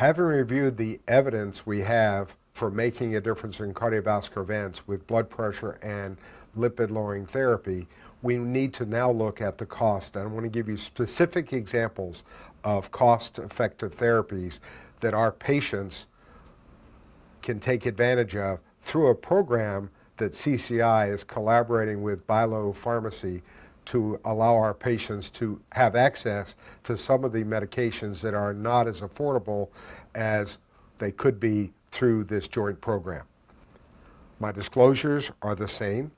Having reviewed the evidence we have for making a difference in cardiovascular events with blood pressure and lipid-lowering therapy, we need to now look at the cost. And I want to give you specific examples of cost-effective therapies that our patients can take advantage of through a program that CCI is collaborating with Bilo Pharmacy to allow our patients to have access to some of the medications that are not as affordable as they could be through this joint program. My disclosures are the same.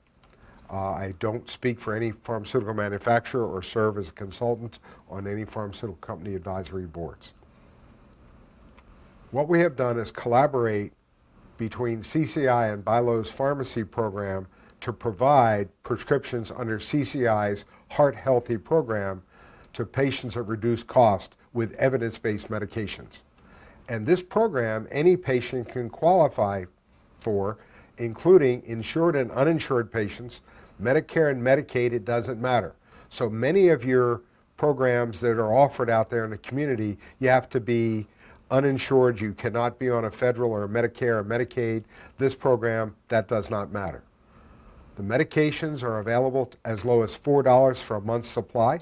I don't speak for any pharmaceutical manufacturer or serve as a consultant on any pharmaceutical company advisory boards. What we have done is collaborate between CCI and Bilo's pharmacy program to provide prescriptions under CCI's Heart Healthy program to patients at reduced cost with evidence-based medications. And this program, any patient can qualify for, including insured and uninsured patients, Medicare and Medicaid, it doesn't matter. So many of your programs that are offered out there in the community, you have to be uninsured, you cannot be on a federal or a Medicare or Medicaid. This program, that does not matter. The medications are available as low as $4 for a month's supply.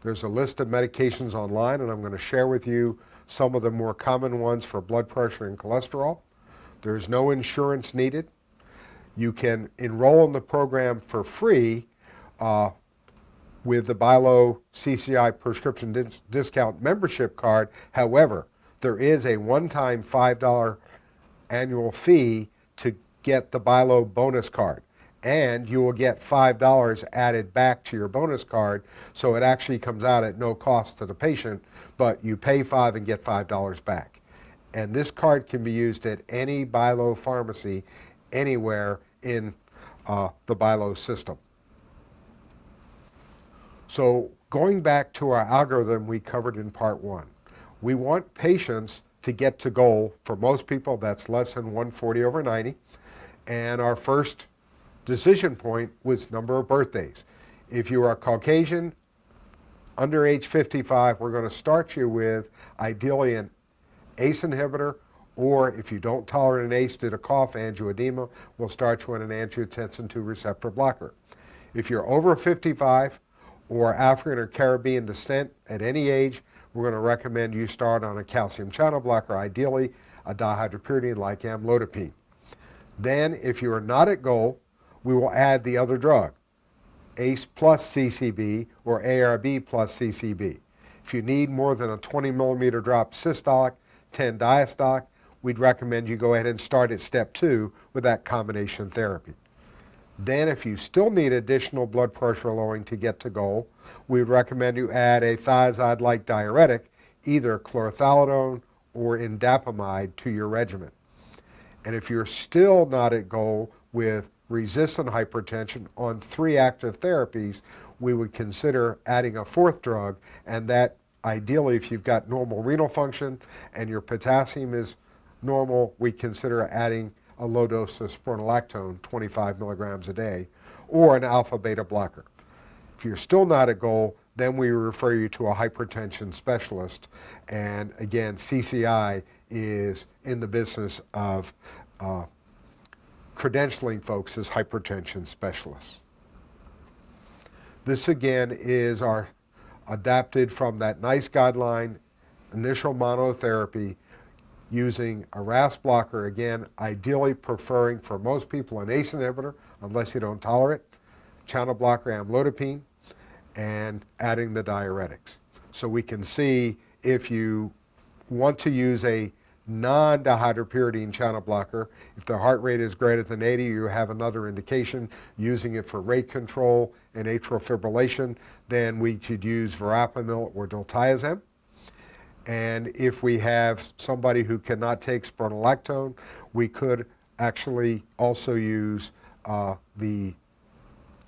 There's a list of medications online, and I'm going to share with you some of the more common ones for blood pressure and cholesterol. There's no insurance needed. You can enroll in the program for free with the Bilo CCI prescription discount membership card. However, there is a one-time $5 annual fee to get the Bilo bonus card. And you will get $5 added back to your bonus card, so it actually comes out at no cost to the patient, but you pay $5 and get $5 back. And this card can be used at any Bilo pharmacy anywhere in the Bilo system. So going back to our algorithm we covered in part 1, we want patients to get to goal. For most people, that's less than 140/90. And our first decision point was number of birthdays. If you are Caucasian, under age 55, we're going to start you with ideally an ACE inhibitor, or if you don't tolerate an ACE due to cough, angioedema, we'll start you on an angiotensin II receptor blocker. If you're over 55 or African or Caribbean descent at any age, we're going to recommend you start on a calcium channel blocker, ideally a dihydropyridine like amlodipine. Then, if you are not at goal, we will add the other drug, ACE plus CCB or ARB plus CCB. If you need more than a 20 millimeter drop systolic, 10 diastolic, we'd recommend you go ahead and start at step 2 with that combination therapy. Then if you still need additional blood pressure lowering to get to goal, we would recommend you add a thiazide-like diuretic, either chlorothalidone or indapamide, to your regimen. And if you're still not at goal with resistant hypertension on 3 active therapies, we would consider adding a 4th drug, and that ideally, if you've got normal renal function and your potassium is normal, we consider adding a low dose of spironolactone, 25 milligrams a day, or an alpha-beta blocker. If you're still not at goal, then we refer you to a hypertension specialist. And again, CCI is in the business of credentialing folks as hypertension specialists. This again is our adapted from that NICE guideline, initial monotherapy, using a RAS blocker, again, ideally preferring for most people an ACE inhibitor, unless you don't tolerate, channel blocker amlodipine, and adding the diuretics. So we can see if you want to use a non-dihydropyridine channel blocker, if the heart rate is greater than 80, you have another indication using it for rate control and atrial fibrillation, then we could use verapamil or diltiazem. And if we have somebody who cannot take spironolactone, we could actually also use the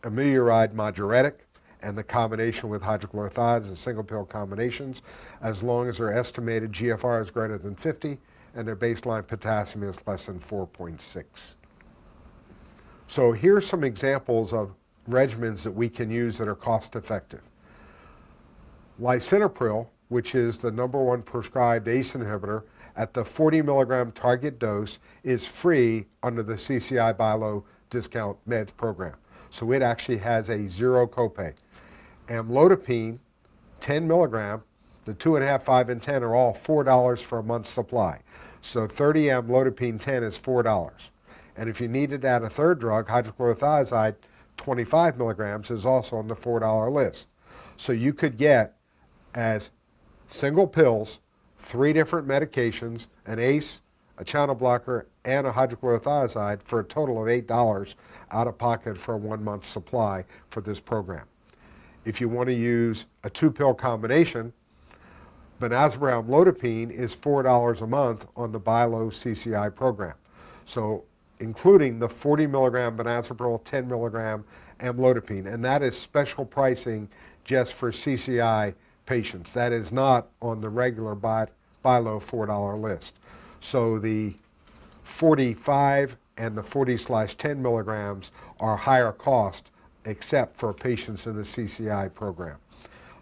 amiluride moduriretic and the combination with hydrochlorothianes and single pill combinations, as long as their estimated GFR is greater than 50 and their baseline potassium is less than 4.6. So here's some examples of regimens that we can use that are cost effective. Lisinopril, which is the #1 prescribed ACE inhibitor, at the 40 milligram target dose is free under the CCI Buy Low Discount Meds program. So it actually has a zero copay. Amlodipine, 10 milligram, the 2.5, 5, and 10 are all $4 for a month's supply. So 30 amlodipine 10 is $4. And if you needed to add a third drug, hydrochlorothiazide, 25 milligrams, is also on the $4 list. So you could get, as single pills, 3 different medications, an ACE, a channel blocker, and a hydrochlorothiazide for a total of $8 out of pocket for a 1 month supply for this program. If you want to use a 2-pill combination, benazepril amlodipine is $4 a month on the Buy Low CCI program. So including the 40 milligram benazepril, 10 milligram amlodipine, and that is special pricing just for CCI patients. That is not on the regular Buy Low $4 list. So the 45 and the 40/10 milligrams are higher cost except for patients in the CCI program.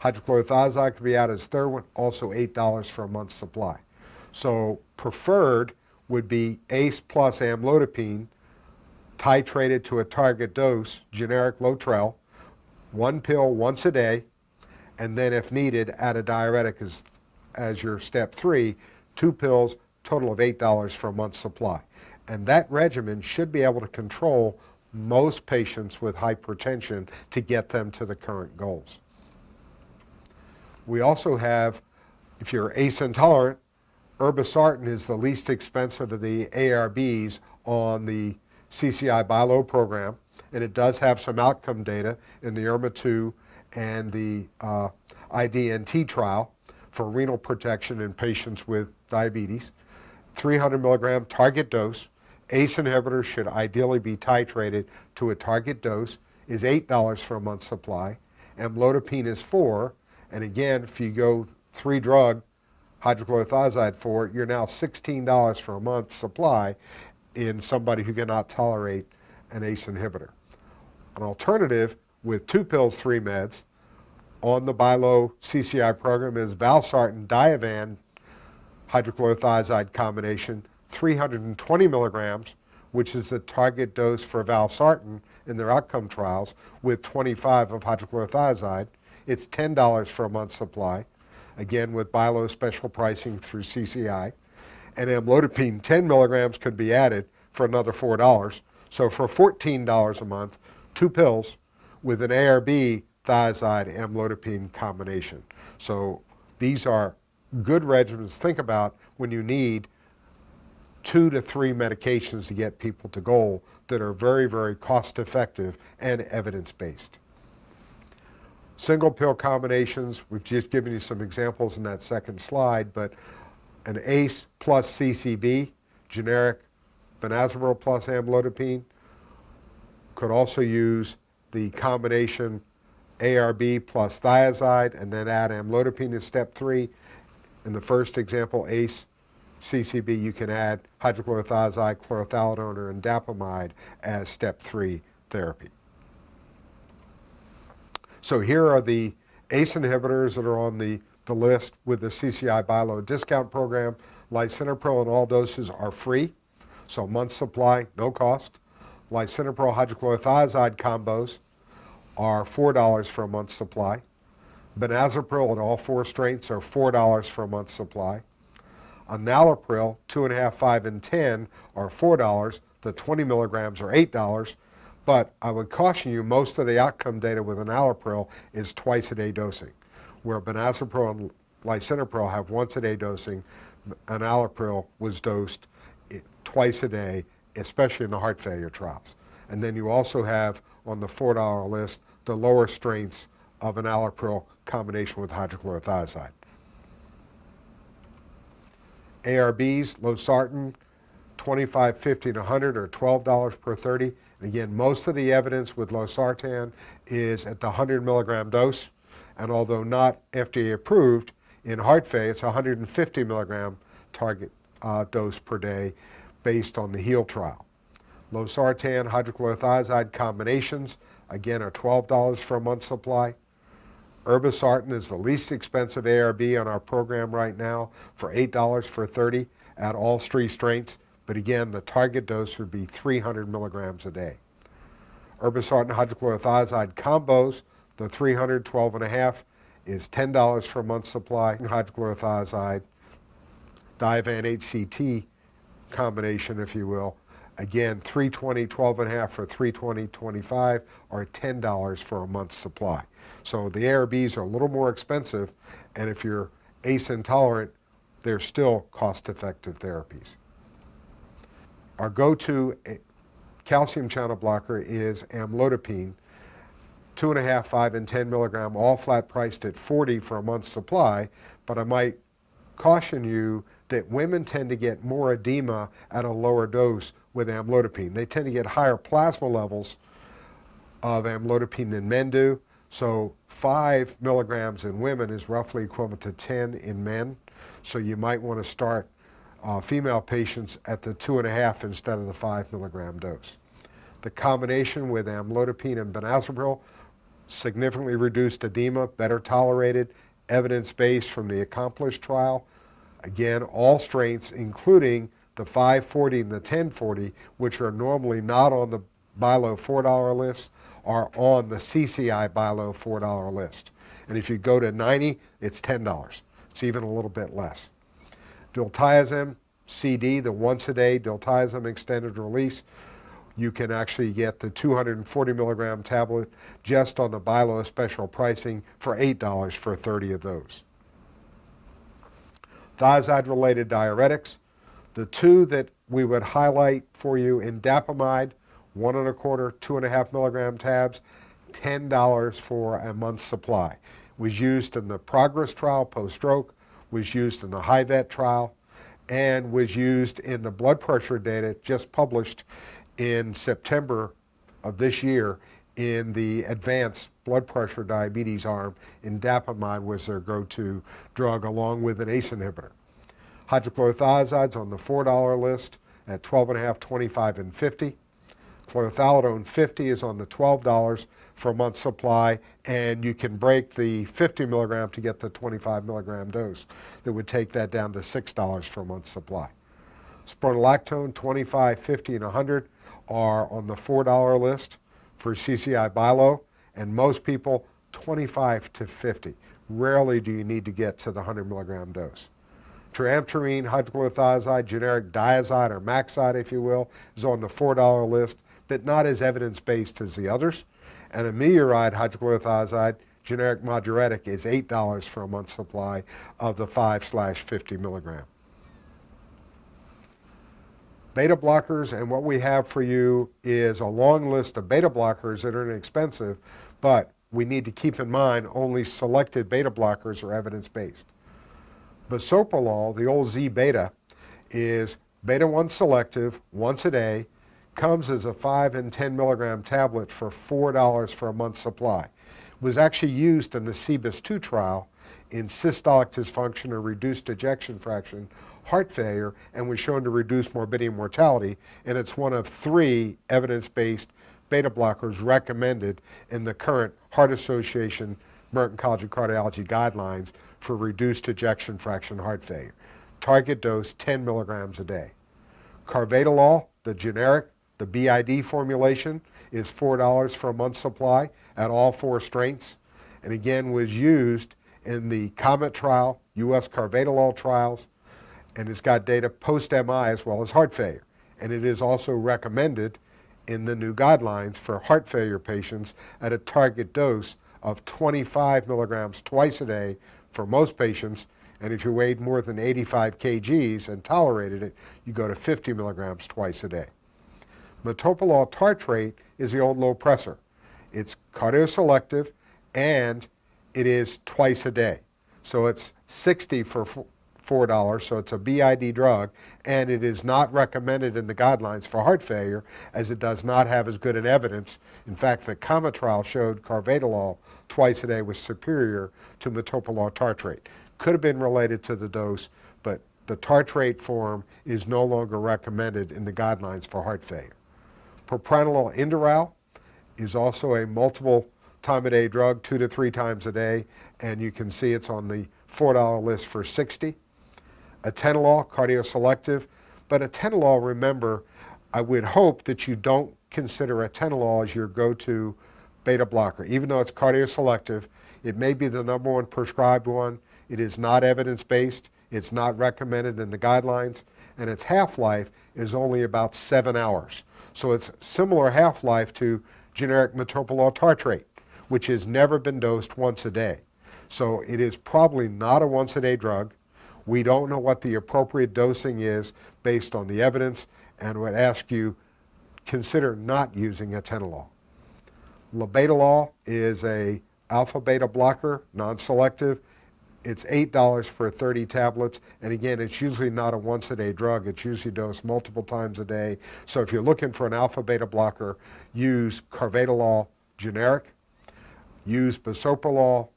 Hydrochlorothiazide could be added as third one, also $8 for a month's supply. So preferred would be ACE plus amlodipine titrated to a target dose, generic Lotrel, 1 pill once a day, and then if needed, add a diuretic as your step 3, 2 pills, total of $8 for a month's supply. And that regimen should be able to control most patients with hypertension to get them to the current goals. We also have, if you're ACE intolerant, irbesartan is the least expensive of the ARBs on the CCI Buy Low program, and it does have some outcome data in the IRMA-2 and the IDNT trial for renal protection in patients with diabetes. 300 milligram target dose. ACE inhibitors should ideally be titrated to a target dose, is $8 for a month's supply. Amlodipine is $4, and again, if you go 3-drug hydrochlorothiazide for it, you're now $16 for a month's supply in somebody who cannot tolerate an ACE inhibitor. An alternative with 2 pills, 3 meds on the Buy Low CCI program is valsartan diavan hydrochlorothiazide combination, 320 milligrams, which is the target dose for valsartan in their outcome trials, with 25 of hydrochlorothiazide. It's $10 for a month's supply, again with Buy Low special pricing through CCI. And amlodipine 10 milligrams could be added for another $4. So for $14 a month, 2 pills with an ARB thiazide amlodipine combination. So these are good regimens to think about when you need 2 to 3 medications to get people to goal that are very, very cost effective and evidence-based. Single pill combinations, we've just given you some examples in that second slide, but an ACE plus CCB, generic benazepril plus amlodipine, could also use the combination ARB plus thiazide and then add amlodipine as step 3. In the first example, ACE, CCB, you can add hydrochlorothiazide, chlorothalidone, or indapamide as step 3 therapy. So here are the ACE inhibitors that are on the list with the CCI Buy Low discount program. Lisinopril in all doses are free, so month supply, no cost. Lisinopril hydrochlorothiazide combos are $4 for a month's supply. Benazepril in all 4 strengths are $4 for a month's supply. Enalapril, 2.5, 5, and 10 are $4. The 20 milligrams are $8. But I would caution you, most of the outcome data with enalapril is twice-a-day dosing, where benazepril and lisinopril have once-a-day dosing. Enalapril was dosed twice a day, especially in the heart failure trials. And then you also have on the $4 list the lower strengths of enalapril combination with hydrochlorothiazide. ARBs, losartan, 25, 50, and 100 are $12 per 30. And again, most of the evidence with losartan is at the 100 milligram dose, and although not FDA approved, in heart failure it's 150 milligram target dose per day based on the HEAL trial. Losartan, hydrochlorothiazide combinations, again, are $12 for a month's supply. Irbesartan is the least expensive ARB on our program right now for $8 for 30, at all three strengths, but again, the target dose would be 300 milligrams a day. Irbesartan and hydrochlorothiazide combos, the 300, 12.5 is $10 for a month's supply. Hydrochlorothiazide, Diovan HCT combination, if you will, again, 320, 12.5 for 320, 25 are $10 for a month's supply. So the ARBs are a little more expensive, and if you're ACE intolerant, they're still cost-effective therapies. Our go-to calcium channel blocker is amlodipine, 2.5, 5, and 10 milligram, all flat priced at $40 for a month's supply, but I might caution you that women tend to get more edema at a lower dose with amlodipine. They tend to get higher plasma levels of amlodipine than men do, so 5 milligrams in women is roughly equivalent to 10 in men, so you might want to start female patients at the 2.5 instead of the 5 milligram dose. The combination with amlodipine and benazepril significantly reduced edema, better tolerated, evidence-based from the ACCOMPLISH trial. Again, all strengths, including the 540 and the 1040, which are normally not on the buy low $4 list, are on the CCI buy low $4 list. And if you go to 90, it's $10. It's even a little bit less. Diltiazem CD, the once-a-day diltiazem extended release, you can actually get the 240 milligram tablet just on the buy low special pricing for $8 for 30 of those. Thiazide-related diuretics, the two that we would highlight for you, indapamide, 1.25, 2.5 milligram tabs, $10 for a month's supply. Was used in the PROGRESS trial post-stroke, was used in the HIVET trial, and was used in the blood pressure data just published in September of this year in the advanced blood pressure diabetes arm. Indapamide was their go-to drug along with an ACE inhibitor. Hydrochlorothiazides on the $4 list at 12.5, 25, and 50. Chlorothalidone 50 is on the $12 for a month's supply, and you can break the 50 milligram to get the 25 milligram dose. That would take that down to $6 for a month's supply. Spironolactone 25, 50, and 100 are on the $4 list for CCI buy low, and most people 25 to 50. Rarely do you need to get to the 100 milligram dose. Triamterene, hydrochlorothiazide, generic diazide or Maxide, if you will, is on the $4 list, but not as evidence-based as the others. And amelioride hydrochlorothiazide, generic moduretic, is $8 for a month's supply of the 5/50 milligram. Beta blockers, and what we have for you is a long list of beta blockers that are inexpensive, but we need to keep in mind only selected beta blockers are evidence-based. Bisoprolol, the old Z-beta, is beta-1 selective, once a day, comes as a 5 and 10 milligram tablet for $4 for a month's supply. It was actually used in the CBIS-2 trial in systolic dysfunction or reduced ejection fraction heart failure, and was shown to reduce morbidity and mortality, and it's one of 3 evidence-based beta blockers recommended in the current Heart Association American College of Cardiology guidelines for reduced ejection fraction heart failure. Target dose 10 milligrams a day. Carvedilol, the generic, the BID formulation, is $4 for a month's supply at all 4 strengths, and again was used in the COMET trial, US Carvedilol trials, and it's got data post-MI as well as heart failure. And it is also recommended in the new guidelines for heart failure patients at a target dose of 25 milligrams twice a day for most patients, and if you weighed more than 85 kgs and tolerated it, you go to 50 milligrams twice a day. Metoprolol tartrate is the old low pressor. It's cardioselective, and it is twice a day. So it's 60 for $4, so it's a BID drug, and it is not recommended in the guidelines for heart failure as it does not have as good an evidence. In fact, the COMET trial showed carvedilol twice a day was superior to metoprolol tartrate. Could have been related to the dose, but the tartrate form is no longer recommended in the guidelines for heart failure. Propranolol Inderal is also a multiple time a day drug, 2 to 3 times a day, and you can see it's on the $4 list for $60. Atenolol, cardioselective, but atenolol, remember, I would hope that you don't consider atenolol as your go-to beta blocker. Even though it's cardioselective, it may be the number one prescribed one. It is not evidence-based. It's not recommended in the guidelines, and its half-life is only about 7 hours. So it's similar half-life to generic metoprolol tartrate, which has never been dosed once a day. So it is probably not a once-a-day drug. We don't know what the appropriate dosing is based on the evidence, and would ask you consider not using atenolol. Labetalol is a alpha-beta blocker, non-selective. It's $8 for 30 tablets, and again, it's usually not a once-a-day drug. It's usually dosed multiple times a day. So if you're looking for an alpha-beta blocker, use carvedilol generic, use bisoprolol.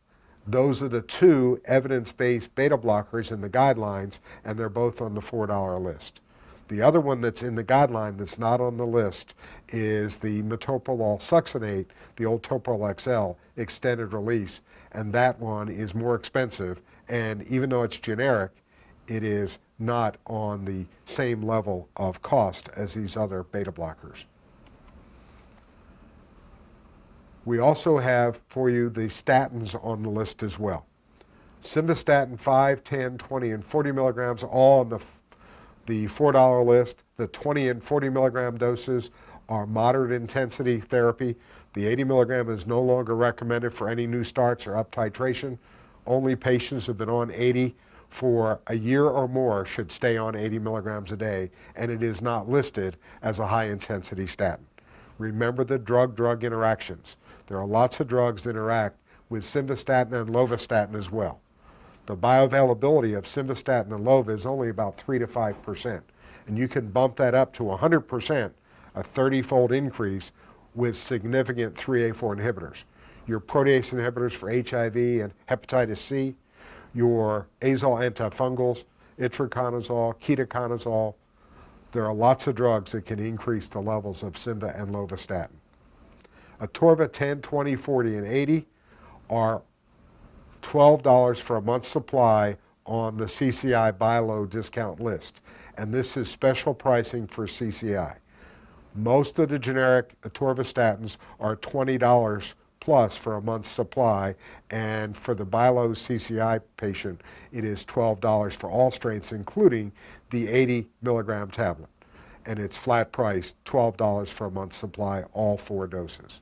Those are the two evidence-based beta blockers in the guidelines, and they're both on the $4 list. The other one that's in the guideline that's not on the list is the metoprolol succinate, the old Toprol XL extended release, and that one is more expensive, and even though it's generic, it is not on the same level of cost as these other beta blockers. We also have for you the statins on the list as well. Simvastatin 5, 10, 20, and 40 milligrams, all on the $4 list. The 20 and 40 milligram doses are moderate intensity therapy. The 80 milligram is no longer recommended for any new starts or up titration. Only patients who have been on 80 for a year or more should stay on 80 milligrams a day, and it is not listed as a high intensity statin. Remember the drug-drug interactions. There are lots of drugs that interact with simvastatin and lovastatin as well. The bioavailability of simvastatin and lova is only about 3 to 5%, and you can bump that up to 100%, a 30-fold increase with significant 3A4 inhibitors. Your protease inhibitors for HIV and hepatitis C, your azole antifungals, itraconazole, ketoconazole. There are lots of drugs that can increase the levels of simva and lovastatin. Atorva 10, 20, 40, and 80 are $12 for a month's supply on the CCI buy low discount list. And this is special pricing for CCI. Most of the generic atorvastatins are $20 plus for a month's supply, and for the buy low CCI patient, it is $12 for all strengths, including the 80 milligram tablet. And it's flat price, $12 for a month's supply, all 4 doses.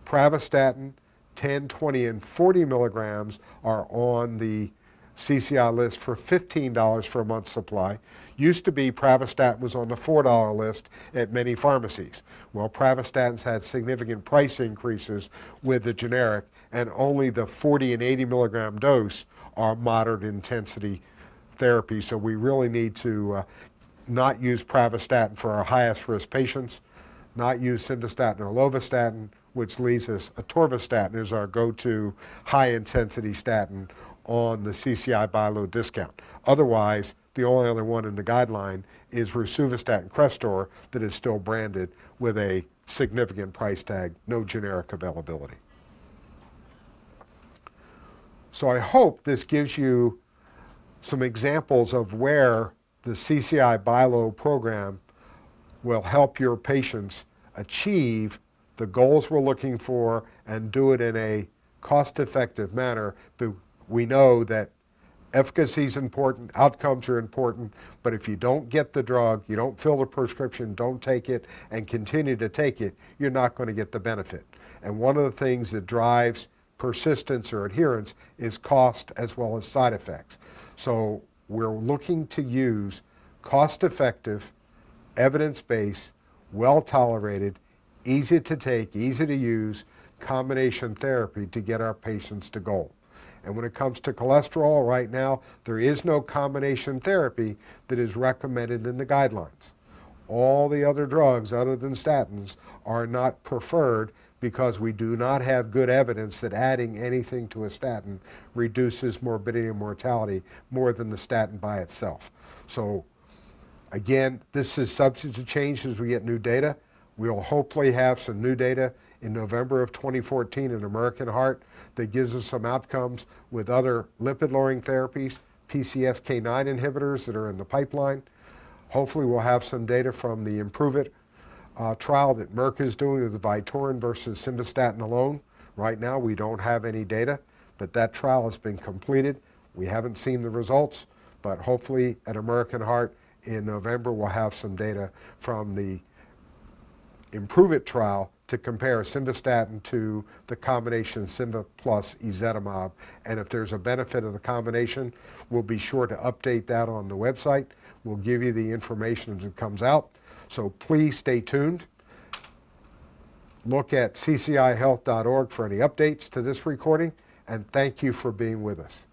Pravastatin, 10, 20, and 40 milligrams are on the CCI list for $15 for a month's supply. Used to be pravastatin was on the $4 list at many pharmacies. Well, pravastatin's had significant price increases with the generic, and only the 40 and 80 milligram dose are moderate intensity therapy. So we really need to not use pravastatin for our highest risk patients, not use simvastatin or lovastatin, which leaves us atorvastatin as our go-to high-intensity statin on the CCI buy low discount. Otherwise, the only other one in the guideline is rosuvastatin Crestor that is still branded with a significant price tag, no generic availability. So I hope this gives you some examples of where the CCI buy low program will help your patients achieve the goals we're looking for and do it in a cost-effective manner. But we know that efficacy is important, outcomes are important, but if you don't get the drug, you don't fill the prescription, don't take it, and continue to take it, you're not going to get the benefit. And one of the things that drives persistence or adherence is cost as well as side effects. So we're looking to use cost-effective, evidence-based, well-tolerated, easy to take, easy to use combination therapy to get our patients to goal. And when it comes to cholesterol, right now, there is no combination therapy that is recommended in the guidelines. All the other drugs other than statins are not preferred because we do not have good evidence that adding anything to a statin reduces morbidity and mortality more than the statin by itself. So again, this is subject to change as we get new data. We'll hopefully have some new data in November of 2014 in American Heart that gives us some outcomes with other lipid-lowering therapies, PCSK9 inhibitors that are in the pipeline. Hopefully we'll have some data from the Improve It trial that Merck is doing with Vytorin versus simvastatin alone. Right now we don't have any data, but that trial has been completed. We haven't seen the results, but hopefully at American Heart in November we'll have some data from the Improve It trial to compare simvastatin to the combination Simva plus ezetimibe. And if there's a benefit of the combination, we'll be sure to update that on the website. We'll give you the information as it comes out. So please stay tuned. Look at ccihealth.org for any updates to this recording, and thank you for being with us.